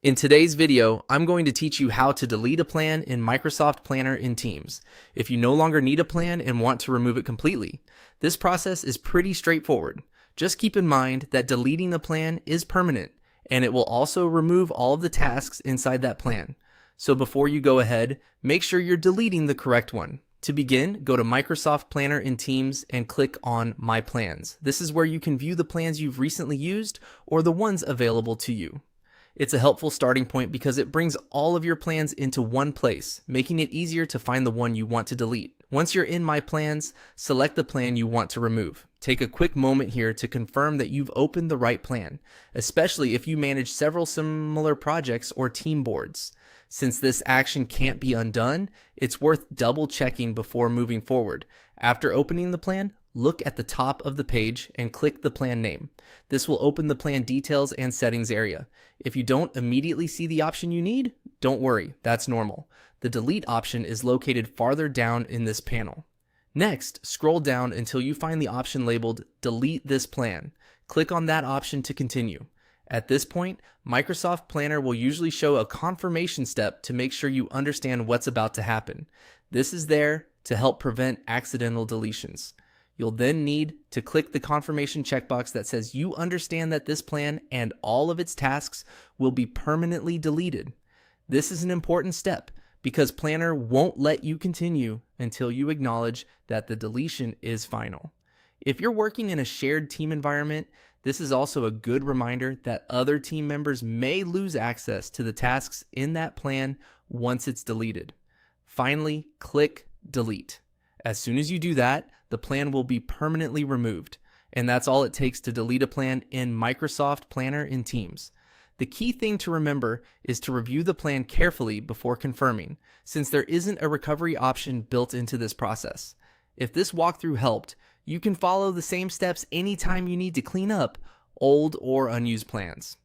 In today's video, I'm going to teach you how to delete a plan in Microsoft Planner in Teams if you no longer need a plan and want to remove it completely. This process is pretty straightforward. Just keep in mind that deleting the plan is permanent, and it will also remove all of the tasks inside that plan. So before you go ahead, make sure you're deleting the correct one. To begin, go to Microsoft Planner in Teams and click on My Plans. This is where you can view the plans you've recently used or the ones available to you. It's a helpful starting point because it brings all of your plans into one place, making it easier to find the one you want to delete. Once you're in My Plans, select the plan you want to remove. Take a quick moment here to confirm that you've opened the right plan, especially if you manage several similar projects or team boards. Since this action can't be undone, it's worth double checking before moving forward. After opening the plan, look at the top of the page and click the plan name. This will open the plan details and settings area. If you don't immediately see the option you need, don't worry, that's normal. The delete option is located farther down in this panel. Next, scroll down until you find the option labeled Delete this plan. Click on that option to continue. At this point, Microsoft Planner will usually show a confirmation step to make sure you understand what's about to happen. This is there to help prevent accidental deletions. You'll then need to click the confirmation checkbox that says you understand that this plan and all of its tasks will be permanently deleted. This is an important step because Planner won't let you continue until you acknowledge that the deletion is final. If you're working in a shared team environment, this is also a good reminder that other team members may lose access to the tasks in that plan once it's deleted. Finally, click Delete. As soon as you do that, the plan will be permanently removed. And that's all it takes to delete a plan in Microsoft Planner in Teams. The key thing to remember is to review the plan carefully before confirming, since there isn't a recovery option built into this process. If this walkthrough helped, you can follow the same steps anytime you need to clean up old or unused plans.